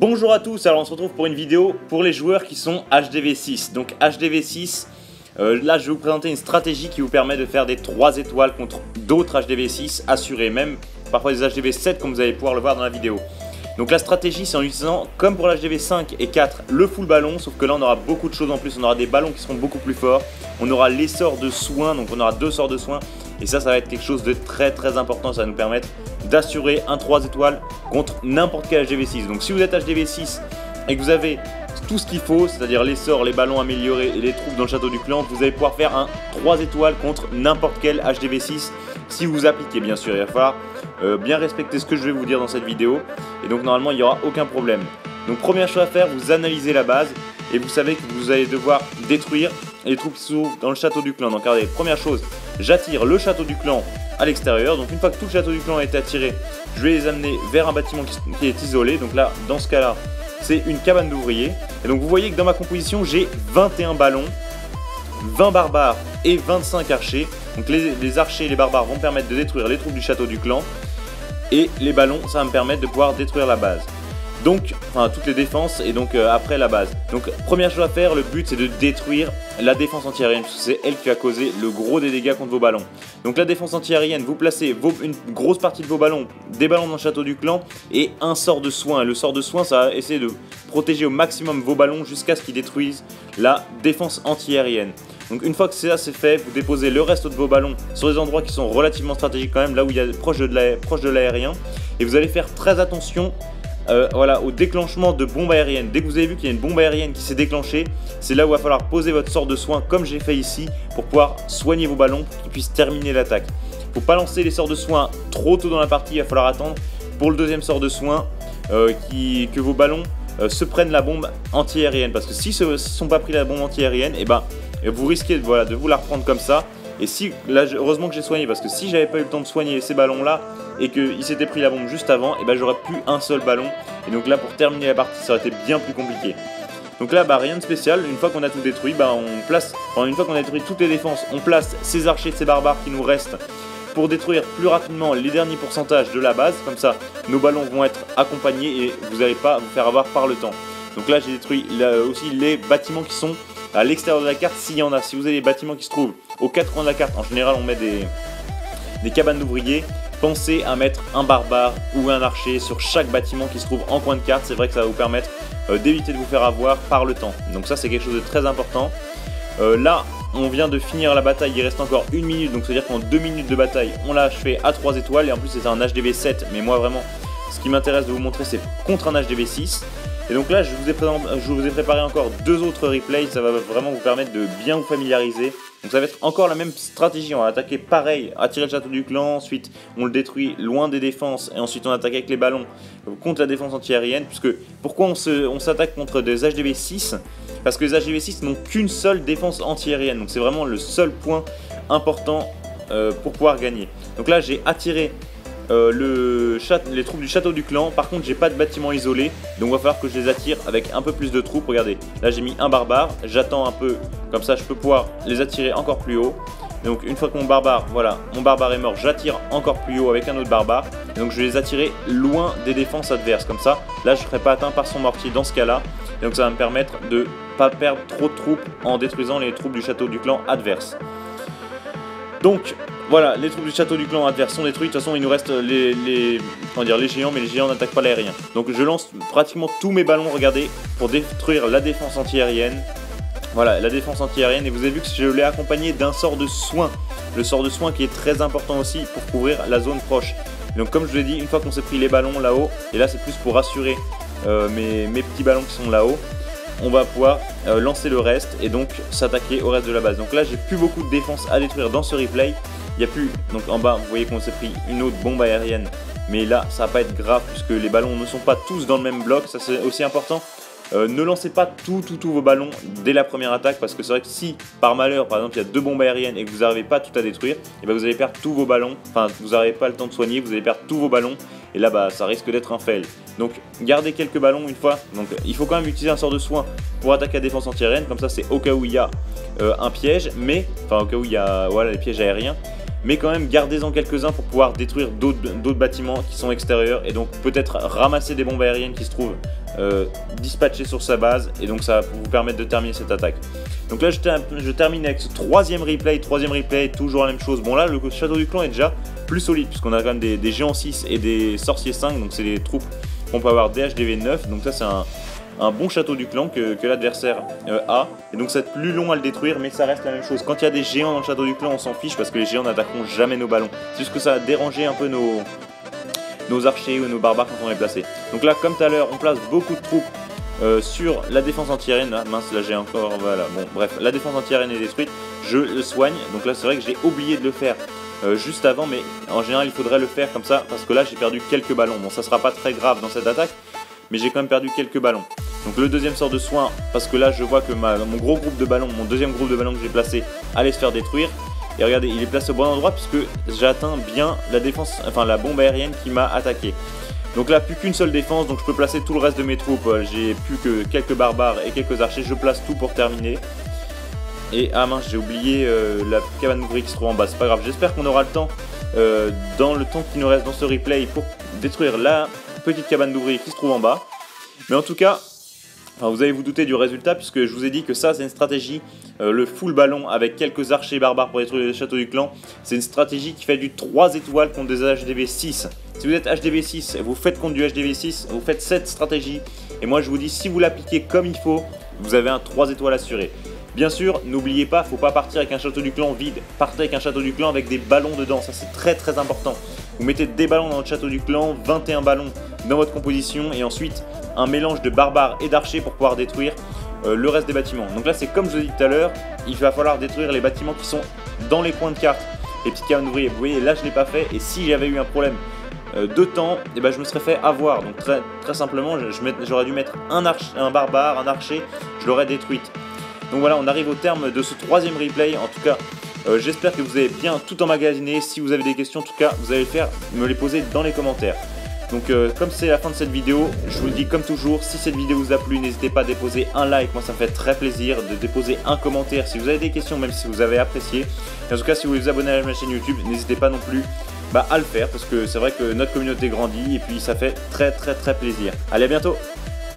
Bonjour à tous, alors on se retrouve pour une vidéo pour les joueurs qui sont HDV6. Donc HDV6, là je vais vous présenter une stratégie qui vous permet de faire des 3 étoiles contre d'autres HDV6 assurés, même parfois des HDV7 comme vous allez pouvoir le voir dans la vidéo. Donc la stratégie c'est en utilisant comme pour l'HDV5 et 4 le full ballon, sauf que là on aura beaucoup de choses en plus, on aura des ballons qui seront beaucoup plus forts, on aura les sorts de soins, donc on aura 2 sorts de soins et ça va être quelque chose de très important, ça va nous permettre d'assurer un 3 étoiles contre n'importe quel HDV6. Donc si vous êtes HDV6 et que vous avez tout ce qu'il faut, c'est-à-dire les sorts, les ballons améliorés et les troupes dans le château du clan, vous allez pouvoir faire un 3 étoiles contre n'importe quel HDV6 si vous appliquez bien sûr. Il va falloir bien respecter ce que je vais vous dire dans cette vidéo et donc normalement il n'y aura aucun problème. Donc première chose à faire, vous analysez la base et vous savez que vous allez devoir détruire les troupes qui sont dans le château du clan. Donc regardez, première chose, j'attire le château du clan à l'extérieur. Donc une fois que tout le château du clan a été attiré, je vais les amener vers un bâtiment qui est isolé. Donc là, dans ce cas là, c'est une cabane d'ouvriers. Et donc vous voyez que dans ma composition, j'ai 21 ballons, 20 barbares et 25 archers. Donc les archers et les barbares vont me permettre de détruire les troupes du château du clan. Et les ballons, ça va me permettre de pouvoir détruire la base. Donc, enfin toutes les défenses et donc après la base. Donc première chose à faire, le but c'est de détruire la défense anti-aérienne, parce que c'est elle qui va causer le gros des dégâts contre vos ballons. Donc la défense anti-aérienne, vous placez une grosse partie de vos ballons, des ballons dans le château du clan et un sort de soin. Le sort de soin, ça va essayer de protéger au maximum vos ballons jusqu'à ce qu'ils détruisent la défense anti-aérienne. Donc une fois que ça c'est fait, vous déposez le reste de vos ballons sur des endroits qui sont relativement stratégiques quand même, là où il y a proche de l'aérien, et vous allez faire très attention voilà, au déclenchement de bombes aériennes. Dès que vous avez vu qu'il y a une bombe aérienne qui s'est déclenchée, c'est là où il va falloir poser votre sort de soin comme j'ai fait ici pour pouvoir soigner vos ballons pour qu'ils puissent terminer l'attaque. Il ne faut pas lancer les sorts de soin trop tôt dans la partie, il va falloir attendre pour le deuxième sort de soin que vos ballons se prennent la bombe anti-aérienne, parce que s'ils ne sont pas pris la bombe anti-aérienne, et vous risquez de vous la reprendre comme ça. Et si, là heureusement que j'ai soigné, parce que si j'avais pas eu le temps de soigner ces ballons là et qu'ils s'étaient pris la bombe juste avant, et j'aurais plus un seul ballon. Et donc là pour terminer la partie ça aurait été bien plus compliqué. Donc là rien de spécial, une fois qu'on a tout détruit, une fois qu'on a détruit toutes les défenses, on place ces archers, ces barbares qui nous restent pour détruire plus rapidement les derniers pourcentages de la base. Comme ça nos ballons vont être accompagnés et vous n'allez pas vous faire avoir par le temps. Donc là j'ai détruit aussi les bâtiments qui sont à l'extérieur de la carte s'il y en a. Si vous avez des bâtiments qui se trouvent aux 4 coins de la carte, en général on met des cabanes d'ouvriers, pensez à mettre un barbare ou un archer sur chaque bâtiment qui se trouve en coin de carte. C'est vrai que ça va vous permettre d'éviter de vous faire avoir par le temps. Donc ça c'est quelque chose de très important. Là on vient de finir la bataille, il reste encore 1 minute, donc c'est à dire qu'en 2 minutes de bataille on l'a achevé à 3 étoiles et en plus c'est un HDV7, mais moi vraiment ce qui m'intéresse de vous montrer c'est contre un HDV6. Et donc là je vous ai préparé encore 2 autres replays, ça va vraiment vous permettre de bien vous familiariser. Donc ça va être encore la même stratégie, on va attaquer pareil, attirer le château du clan, ensuite on le détruit loin des défenses et ensuite on attaque avec les ballons contre la défense anti-aérienne. Puisque pourquoi on s'attaque contre des HDV6? Parce que les HDV6 n'ont qu'une seule défense anti-aérienne, donc c'est vraiment le seul point important pour pouvoir gagner. Donc là j'ai attiré les troupes du château du clan. Par contre j'ai pas de bâtiment isolé, donc il va falloir que je les attire avec un peu plus de troupes. Regardez, là j'ai mis un barbare, j'attends un peu, comme ça je peux pouvoir les attirer encore plus haut. Et donc une fois que mon barbare est mort, j'attire encore plus haut avec un autre barbare. Et donc je vais les attirer loin des défenses adverses, comme ça là je ne serai pas atteint par son mortier dans ce cas là. Et donc ça va me permettre de pas perdre trop de troupes en détruisant les troupes du château du clan adverse. Donc voilà, les troupes du château du clan adverse sont détruites. De toute façon il nous reste les géants, mais les géants n'attaquent pas l'aérien. Donc je lance pratiquement tous mes ballons, regardez, pour détruire la défense anti-aérienne. Voilà, la défense anti-aérienne, et vous avez vu que je l'ai accompagné d'un sort de soin. Le sort de soin qui est très important aussi pour couvrir la zone proche. Et donc comme je vous l'ai dit, une fois qu'on s'est pris les ballons là-haut, et là c'est plus pour rassurer mes petits ballons qui sont là-haut, on va pouvoir lancer le reste et donc s'attaquer au reste de la base. Donc là j'ai plus beaucoup de défense à détruire dans ce replay. Il n'y a plus, donc en bas vous voyez qu'on s'est pris une autre bombe aérienne, mais là ça va pas être grave puisque les ballons ne sont pas tous dans le même bloc, ça c'est aussi important. Ne lancez pas tous vos ballons dès la première attaque, parce que c'est vrai que si par malheur par exemple il y a 2 bombes aériennes et que vous n'arrivez pas tout à détruire, et vous allez perdre tous vos ballons, enfin vous n'arrivez pas le temps de soigner, vous allez perdre tous vos ballons et là ça risque d'être un fail. Donc gardez quelques ballons une fois, donc il faut quand même utiliser un sort de soin pour attaquer la défense anti-aérienne, comme ça c'est au cas où il y a un piège, mais enfin au cas où il y a les pièges aériens. mais quand même gardez-en quelques-uns pour pouvoir détruire d'autres bâtiments qui sont extérieurs et donc peut-être ramasser des bombes aériennes qui se trouvent dispatchées sur sa base, et donc ça va vous permettre de terminer cette attaque. Donc là je termine avec ce troisième replay, toujours la même chose. Bon là le château du clan est déjà plus solide puisqu'on a quand même des géants 6 et des sorciers 5, donc c'est des troupes qu'on peut avoir des HDV 9, donc ça c'est un bon château du clan que l'adversaire a, et donc ça va être plus long à le détruire, mais ça reste la même chose. Quand il y a des géants dans le château du clan, on s'en fiche parce que les géants n'attaqueront jamais nos ballons. C'est juste que ça va déranger un peu nos archers ou nos barbares quand on est placé. Donc là, comme tout à l'heure, on place beaucoup de troupes sur la défense anti-aérienne. Ah, mince, là j'ai encore, voilà, bon bref, la défense anti-aérienne est détruite, je le soigne. Donc là c'est vrai que j'ai oublié de le faire juste avant, mais en général il faudrait le faire comme ça parce que là j'ai perdu quelques ballons. Bon, ça sera pas très grave dans cette attaque, mais j'ai quand même perdu quelques ballons. Donc le deuxième sort de soin, parce que là je vois que mon gros groupe de ballons, mon deuxième groupe de ballons que j'ai placé allait se faire détruire. Et regardez, il est placé au bon endroit puisque j'ai atteint bien la défense, enfin la bombe aérienne qui m'a attaqué. Donc là plus qu'une seule défense, donc je peux placer tout le reste de mes troupes. J'ai plus que quelques barbares et quelques archers, je place tout pour terminer. Et ah mince, j'ai oublié la cabane d'ouvriers qui se trouve en bas, c'est pas grave. J'espère qu'on aura le temps, dans le temps qui nous reste dans ce replay, pour détruire la petite cabane d'ouvriers qui se trouve en bas. Mais en tout cas, enfin, vous allez vous douter du résultat puisque je vous ai dit que ça c'est une stratégie, le full ballon avec quelques archers barbares pour détruire le château du clan. C'est une stratégie qui fait du 3 étoiles contre des HDV 6. Si vous êtes HDV 6, vous faites contre du HDV 6, vous faites cette stratégie. Et moi je vous dis, si vous l'appliquez comme il faut, vous avez un 3 étoiles assuré. Bien sûr, n'oubliez pas, il ne faut pas partir avec un château du clan vide. Partez avec un château du clan avec des ballons dedans, ça c'est très important. Vous mettez des ballons dans votre château du clan, 21 ballons dans votre composition, et ensuite un mélange de barbares et d'archers pour pouvoir détruire le reste des bâtiments. Donc là c'est comme je vous ai dit tout à l'heure, il va falloir détruire les bâtiments qui sont dans les coins de carte, les petites cabanes d'ouvriers. Vous voyez là je ne l'ai pas fait, et si j'avais eu un problème de temps, et ben, je me serais fait avoir. Donc très simplement j'aurais dû mettre un barbare, un archer, je l'aurais détruite. Donc voilà, on arrive au terme de ce troisième replay. En tout cas, j'espère que vous avez bien tout emmagasiné. Si vous avez des questions, en tout cas, vous allez me les poser dans les commentaires. Donc comme c'est la fin de cette vidéo, je vous le dis comme toujours, si cette vidéo vous a plu, n'hésitez pas à déposer un like, moi ça me fait très plaisir, de déposer un commentaire si vous avez des questions, même si vous avez apprécié. Et en tout cas, si vous voulez vous abonner à ma chaîne YouTube, n'hésitez pas non plus à le faire, parce que c'est vrai que notre communauté grandit et puis ça fait très plaisir. Allez, à bientôt!